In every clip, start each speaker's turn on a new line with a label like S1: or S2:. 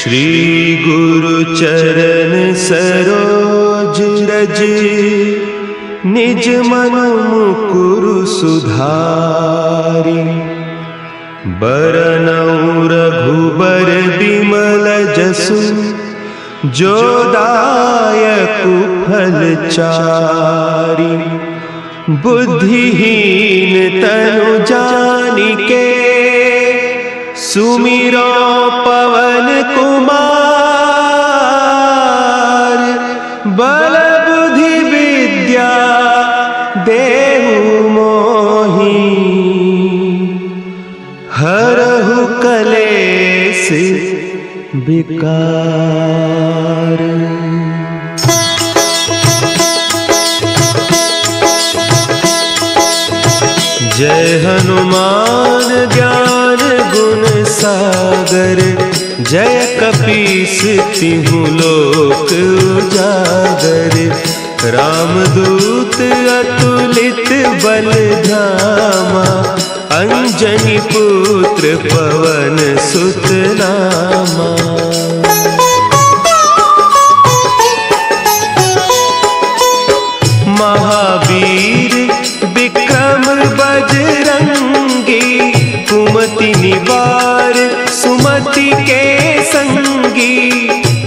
S1: श्री गुरु चरण सरोज रज, निज मन मुकुरु सुधारि। बरनउँ रघुबर बिमल जसु, जो दायकु फल चारि। बुद्धिहीन तनु जानिके, सुमिरो पवन कुमार। बल बुद्धि विद्या देहु मोहि, हरहु कलेस विकार। जय हनुमान ज्ञान गुण सागर, जय कपीस तिहुँ लोक उजागर। रामदूत अतुलित बल धामा, अंजनी पुत्र पवन सुत नामा। महावीर विक्रम बजरंगी, कुमति निवार सुमति के संगी।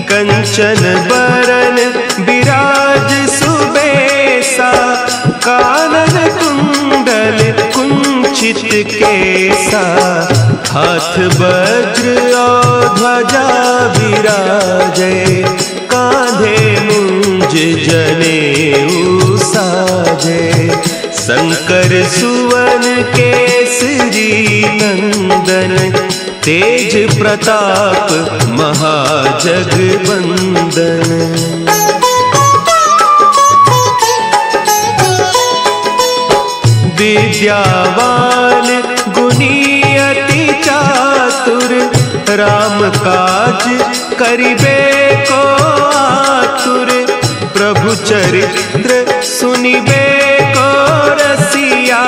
S1: कंचन बरन विराज सुबेसा, कानन कुंडल कुंचित केसा। हाथ वज्र और ध्वजा विराजे, कांधे मुंज जनेऊ साजे। शंकर सुवन केसरी नंदन, तेज प्रताप महाजगवंदन। विद्यावान गुणी अति चातुर, राम काज करिबे को आतुर। प्रभु चरित्र सुनिबे को रसिया,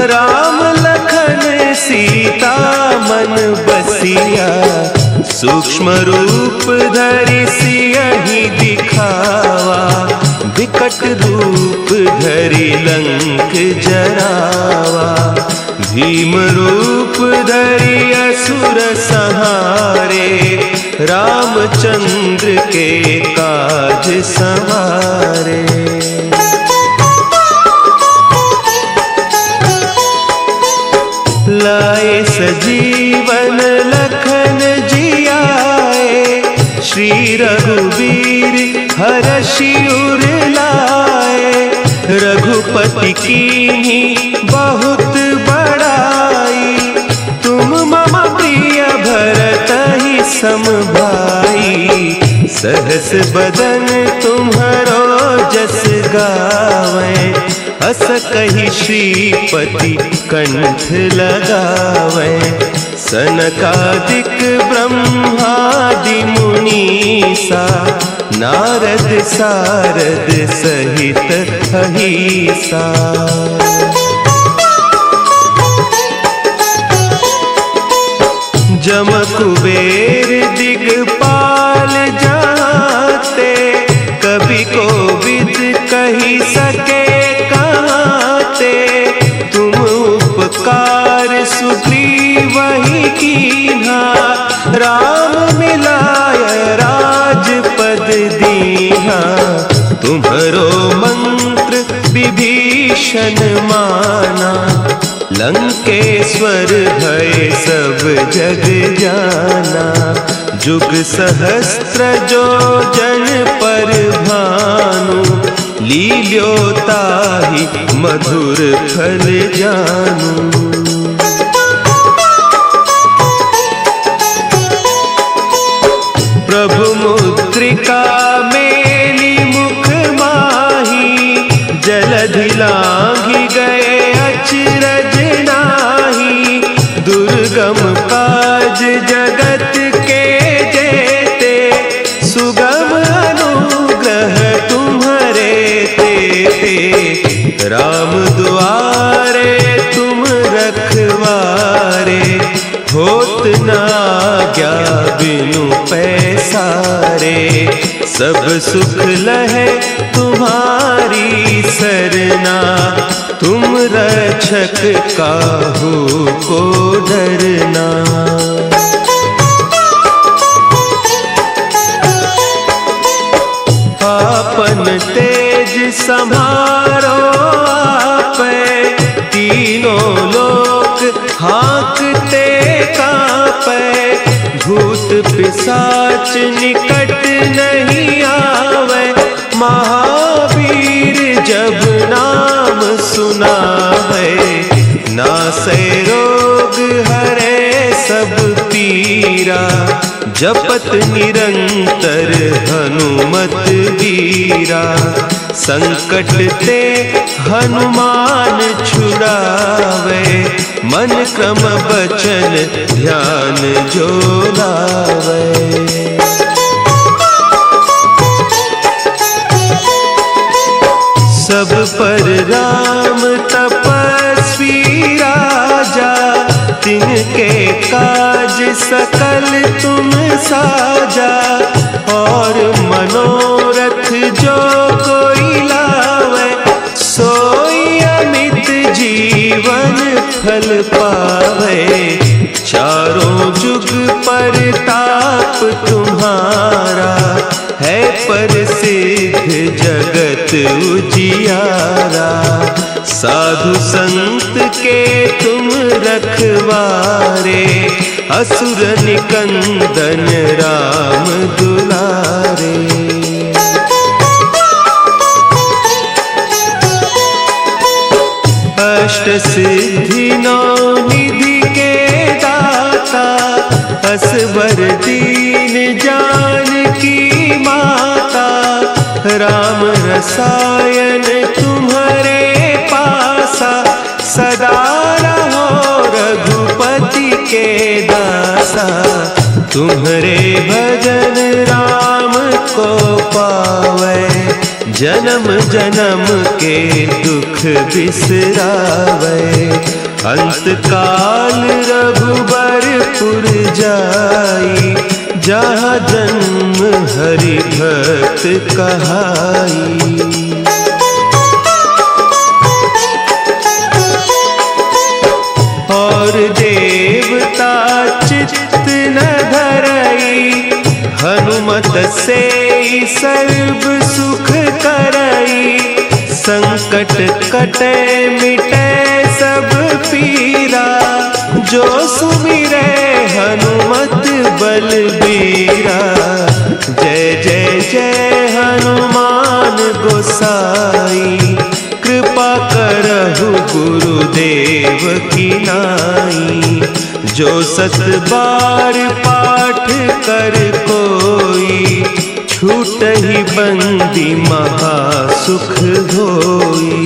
S1: राम लखन सीता मन बसिया। सूक्ष्म रूप धरि सियहि दिखावा, विकट रूप धरि लंक जरावा। भीम रूप धरि असुर संहारे, रामचंद्र के काज संवारे। लाए सजीवन लखन जियाए, श्री रघुवीर हरषि उर लाए। रघुपति कीन्ही बहुत बड़ाई, तुम मम प्रिय भरतहि सम भाई। सहस बदन तुम्हरो जस गावें, हस कहि श्रीपति कंठ लगावें। सनकादिक ब्रह्मादि मुनीसा, नारद सारद सहित अहीसा। जम कुबेर दिगपाल जाते, कवि कोविद कहि सके कहते। तुम उपकार सुग्रीवहि कीन्हा, राम मिलाय राजपद दीन्हा। तुम्हरो मंत्र विभीषण माना, लंकेश्वर भय सब जग जाना। जुग सहस्त्र जो जन पर भानु, लील्यो ताहि मधुर फल जानू। प्रभु मुद्रिका मेली मुख माही, जलधि लांघि गए अचरज नाही। दुर्गम काज जगत के जेते, सुगम अनुग्रह तुम्हरे तेते। राम दुआरे तुम रखवारे, हो होत न आज्ञा बिनु पैसारे। सब सुख लहे तुम्हारी सरना, तुम रक्षक काहू को डरना। आपन तेज संभारो आपे, तीनों लोक हाँकते कांपे। भूत पिशाच निकट नहीं आवे, महावीर जब नाम सुना है। नासै रोग हरे सब पीरा, जपत निरंतर हनुमत वीरा। संकट ते हनुमान छुड़ावे, मन क्रम बचन ध्यान जो लावे। सब पर राम तपस्वी राजा, तिनके काज सकल तुम साजा। और मनोरथ जो कोई लावे, सोई अमित जीवन फल पावे। चारों जुग परताप तुम्हारा, है प्रसिद्ध जगत उजियारा। साधु संत के तुम रखवारे, असुर निकंदन राम दुलारे। अष्ट सिद्धि नौ निधि के दाता, असवर दीन जानकी माता। राम रसायन तुम्हारे पासा, सदा रहो रघुपति के दासा। तुम्हारे भजन राम को पावे, जन्म जन्म के दुख बिसरावे। अंत काल रघुबरपुर जाई, जहाँ जन्म हरि भक्त कहाई। और देवता चित्त न धरई, हनुमत से सर्व सुख करई। संकट कटे मिटे सब पीरा, जो सुमिरे हनुमत बलबीरा। जय जय जय हनुमान गोसाई, कृपा करहु गुरुदेव की नाई। जो सत बार पाठ कर कोई, छूट ही बंदी महा सुख होई।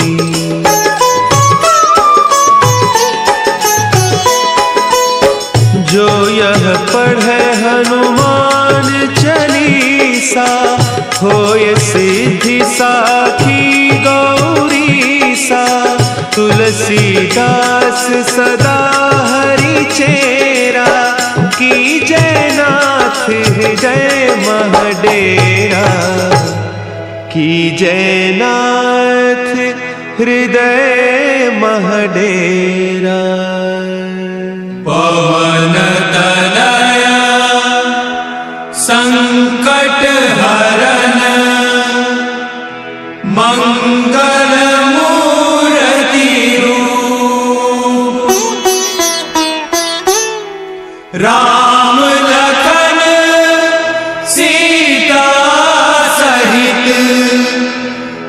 S1: जो यह पढ़े हनुमान चालीसा, होय सिद्धि साखी गौरीसा। तुलसीदास सदा हरि चेरा, की जय नाथ हृदय महडेरा। की जय नाथ हृदय महडेरा।
S2: पवन तनया संकट हरन, मंगल मूर्ति रूप। राम लखन सीता सहित,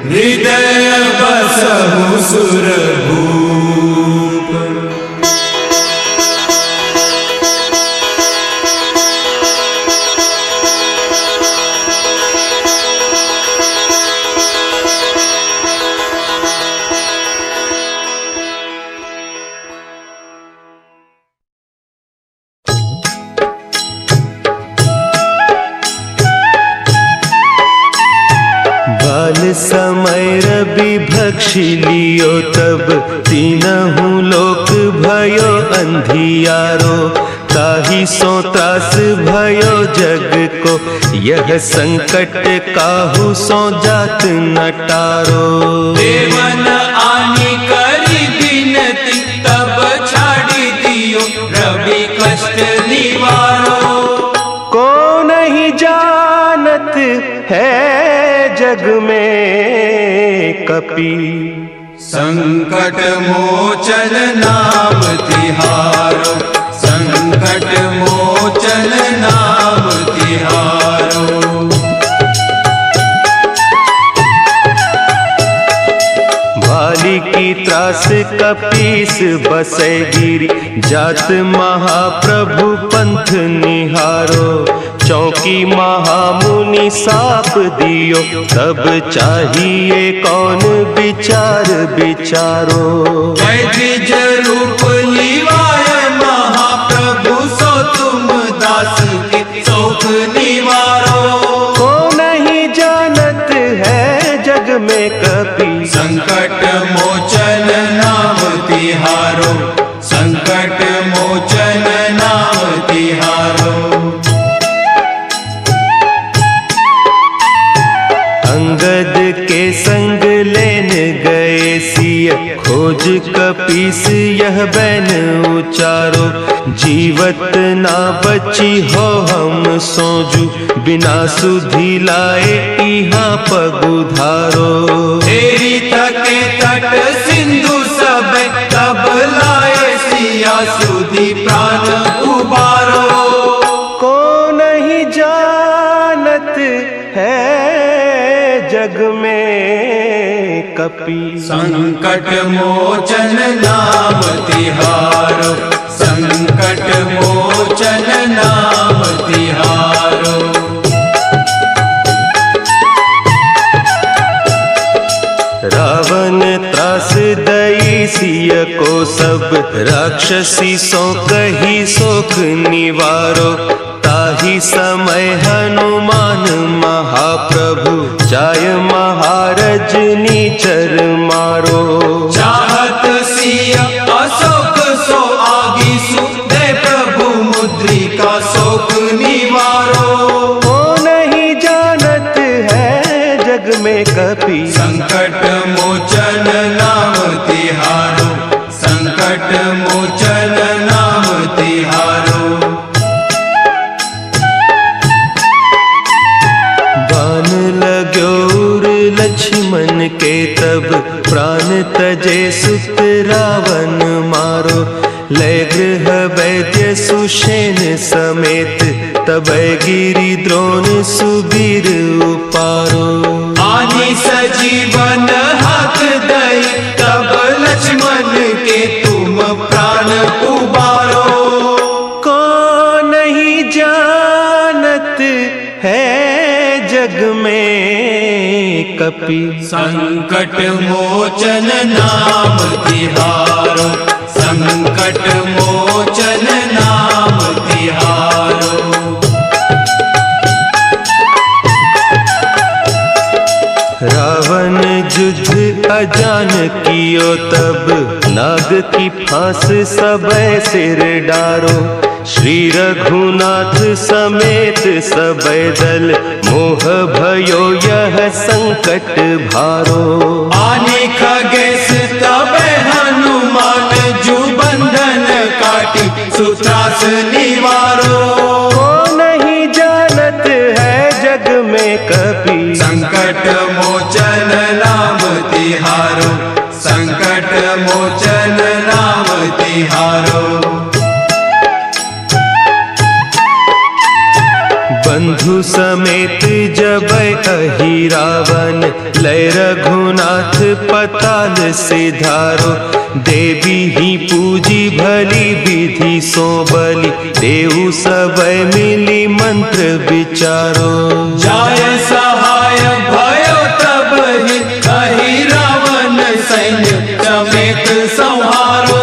S2: हृदय बसहु सुरभूप।
S1: समय रवि भक्षि लियो, तब तीनहु लोक भयो अंधियारो। ताहि सो त्रास भयो जग को, यह संकट काहू सो जात न टारो।
S2: देवन आनी करी बिनती, तब छाड़ी दियो रवि कष्ट निवारो।
S1: को नहीं जानत है जग में कपि,
S2: संकट मोचन नाम तिहारो, संकट मोचन नाम तिहारो।
S1: भाली की त्रास कपीस बसै गिरी, जात महाप्रभु पंथ निहारो। चौकी महामुनि साप दियो, तब चाहिए कौन विचार विचारो।
S2: द्विज रूप लिवाय महाप्रभु, सो तुम दास के शोक निवारो।
S1: को नहीं जानत है जग में कपि,
S2: संकट मोचन नाम तिहारो, संकट मोचन नाम तिहारो।
S1: अंगद के संग लेन गए सिय, खोज कपीस यह बैन उचारो। जीवत ना बची हो हम सोजू, बिना सुधि लाए इहाँ पगुधारो।
S2: तेरी थके तट सिंधु सब, तब लाए सिया सुधि प्राण उबारो।
S1: को नहीं जानत है जग में कपि,
S2: संकट मोचन नाम तिहारो, संकट मोचन नाम तिहारो।
S1: रावण त्रास दई सिय को, सब राक्षसी सो कही सोख निवारो। ताहि समय हनुमान महाप्रभु, जाय महारज नीचर मारो।
S2: चाहत सिया अशोक सो आगीसु, दे प्रभु मुद्रिका शोक निवारो।
S1: को नहीं जानत है जग में कपि,
S2: संकट मोचन नाम तिहारो, संकट मोचन नाम तिहारो।
S1: बान लाग्यो उर लक्ष्मण के, तब प्राण तजे सुत रावण मारो। लय गृह वैद्य सुषेण समेत, तब गिरि द्रोण सुबीर उपारो।
S2: आनी सजीवन हाथ दई, तब लक्ष्मण के तुम प्राण उबारो।
S1: को नहीं जानत है जग में कपि,
S2: संकट मोचन नाम तिहारो, संकट मोचन नाम तिहारो।
S1: रावण युद्ध अजान कियो, तब नाग की फांस सबे सिर डारो। श्री रघुनाथ समेत सबे दल, मोह भयो यह संकट भारो।
S2: आने खगेश तबे हनुमान, जू बंधन काटी सुत्रास निवारो।
S1: को नहीं जानत है जग में कपि,
S2: संकट मोचन नाम तिहारो, संकट मोचन नाम तिहारो।
S1: बंधु समेत जब अहि रावण, लय रघुनाथ पताल सिधारो। देवी ही पूजी भली विधि सो बलि, देहु सब मिली मंत्र विचारो।
S2: जाय सहाय भयो तब ही, अहि रावण सैन्य समेत संहारो।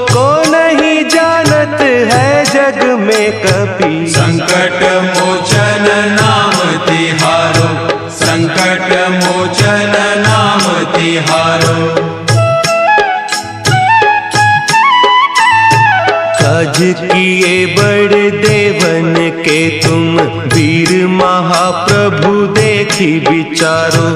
S1: को नहीं जानत है जग में कपि,
S2: संकट मोचन नाम तिहारो, संकट मोचन नाम तिहारो।
S1: काज किए बड़े देवन के तुम, वीर महाप्रभु देखी विचारो।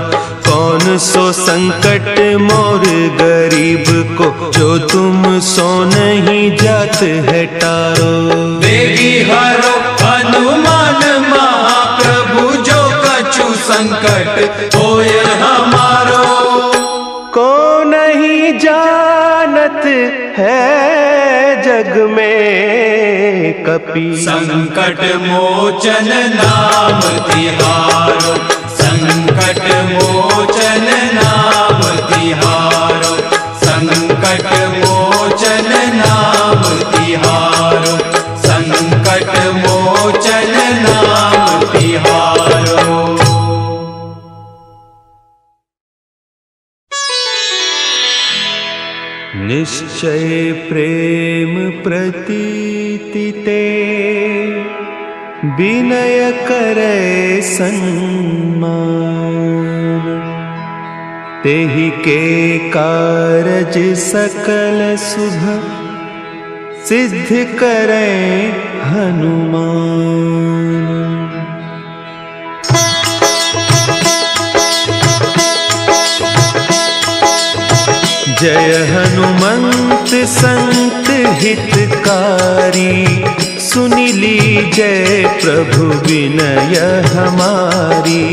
S1: कौन सो संकट मोर गरीब को, जो तुम सो नहीं जात है टारो।
S2: बेगी हरो हनुमान महाप्रभु, जो कछु संकट होय हमारो।
S1: को नहीं जानत है जग में कपि,
S2: संकट मोचन नाम तिहारो। संकट मोचन नाम तिहारो। संकट मोचन नाम तिहारो। संकट मोचन नाम तिहारो।
S1: निश्चय प्रेम प्रतीति ते, विनय करे सन्मान। तेहि के कारज सकल शुभ, सिद्ध करे हनुमान। जय हनुमंत संत हितकारी, सुनि लीजय प्रभु विनय हमारी।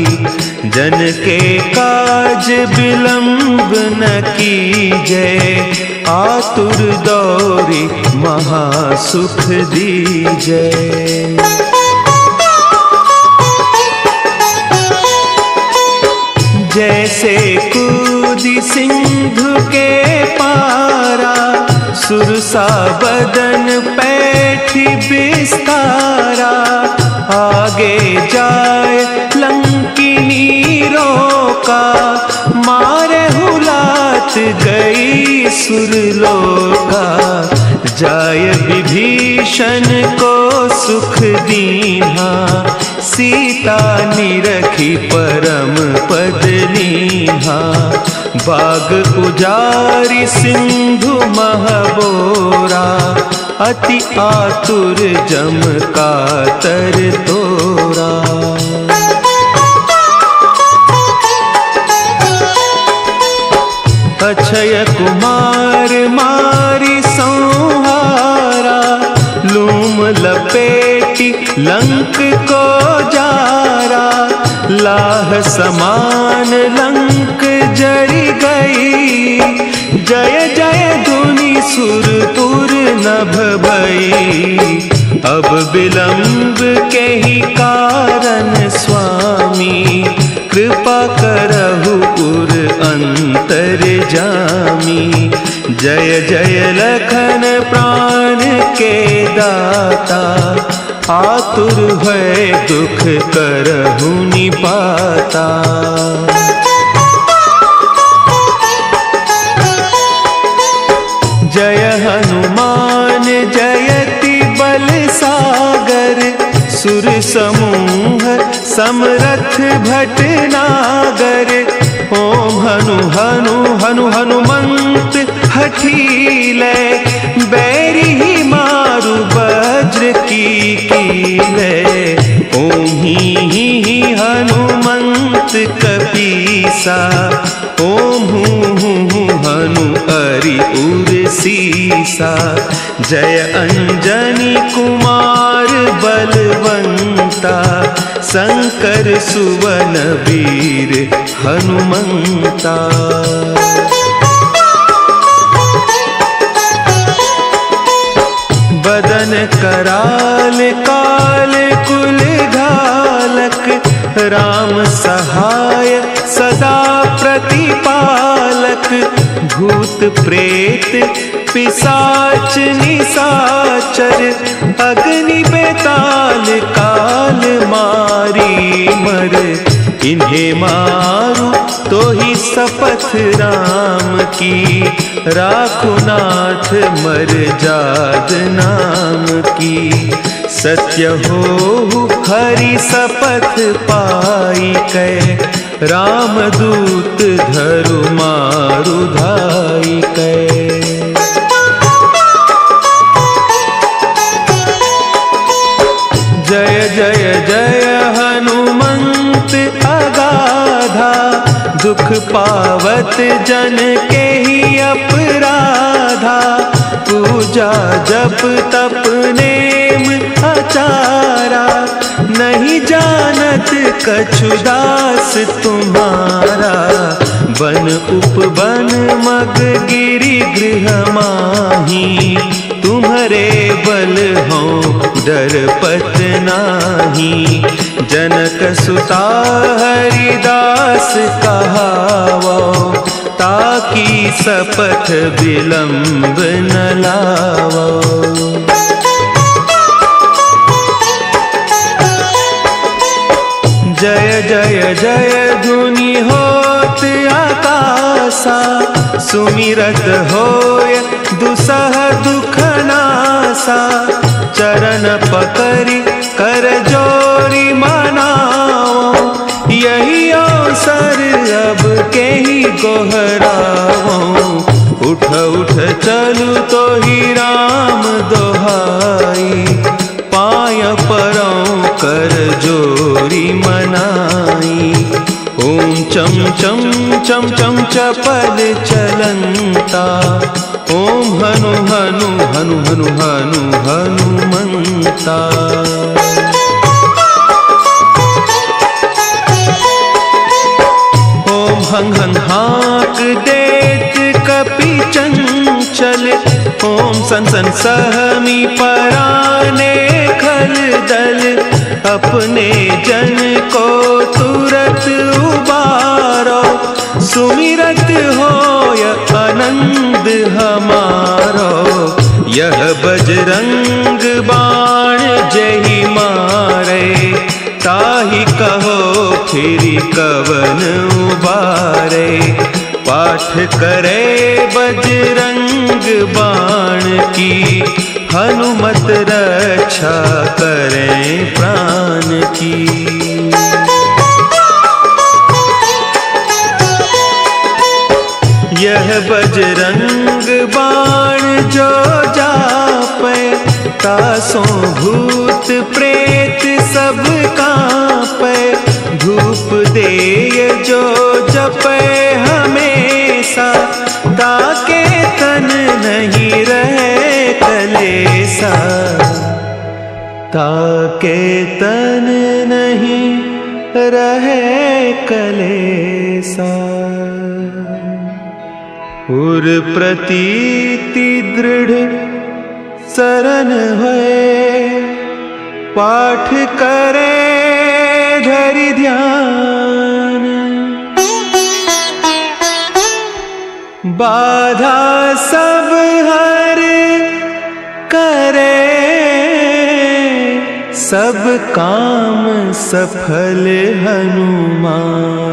S1: जन के काज विलंब न कीजय, आतुर दौरी महासुख दीजय। जैसे कूदी सिंधु के पारा, सुरसा बदन पैठी बिस्तारा। आगे जाए लंकिनी रोका, मारे हुलात गई सुरलोका। जाय विभीषण को सुख दीन्हा, सीता निरखी परम पद लीन्हा। बाग उजारी सिंधु महबोरा, अति आतुर जम कातर तोरा। अक्षय कुमार मारी संहारा, लूम लपेटी लंक को जारा। लाह समान लंक जरी गई, जय जय धुनि सुरपुर नभ भई। अब विलंब के ही कारण स्वामी, कृपा करहु पुर अंतर जामी। जय जय लखन प्राण के दाता, आतुर है दुख करहु निपाता। जय हनुमान जयति बल सागर, सुर समूह समरथ भटनागर। ओम हनु हनु हनु हनुमंत हठीले, बैरी मारु वज्र की कीले। ओम ही हनुमंत कपीसा, ओम हूँ हनु हरि उर सीसा। जय अंजनी कुमार बलवंता, शंकर सुवन वीर हनुमंता। बदन कराल काल कुल घालक, राम सहाय सदा प्रतिपालक। भूत प्रेत पिशाच निशाचर, अग्नि बेताल काल मारी मर। इन्हें मारू तो ही शपथ राम की, राखो नाथ मर जाद नाम की। सत्य हो हरि शपथ पाई कै, रामदूत धरु मारु धाई कै। जय जय जय हनुमंत अगाधा, दुख पावत जन के ही अपराधा। पूजा जप तप नेम आचारा, नहीं जानत कछु दास तुम्हारा। बन उपवन मग गिरि गृह माही, तुम्हारे बल हो डरपत नाही। जनक सुता हरिदास कहावो, ताकि सपथ विलंब न लावो। जय जय जय धुनि होत आकाशा, सुमिरत होय दुसह दुख नासा। चरण पकड़ि कर जोरी मनाओ, यही अवसर अब के ही गोहराओ। उठ उठ चलू तो ही राम दोहाई, पाय परौ कर जोरी मनाई। ओम चम चम चम चम चपल चलंता, ओम हनु हनु हनु हनु हनु हनुमंता। ओम हंग हंग हाँक देत कपि चंचल, ओम सन सन सहमी पराने खल दल। अपने जन को तुरत उबारो, सुमिरत होय आनंद हमारो। यह बजरंग बाण जहि मारे, ताहि कहो फिर कवन उबारे। पाठ करे बजरंग बाण की, हनुमत रक्षा करें प्राण की। यह बजरंग बाण जो जापे, तासों भूत प्रेत सब कांपे। धूप देय जो जपे हमेशा, ताके तन नहीं रहे कलेसा। ताके तन नहीं रहे कलेसा। उर प्रतीति दृढ़ शरण है, पाठ करे धरि ध्यान। बाधा सब हर करे, सब काम सफल हनुमान।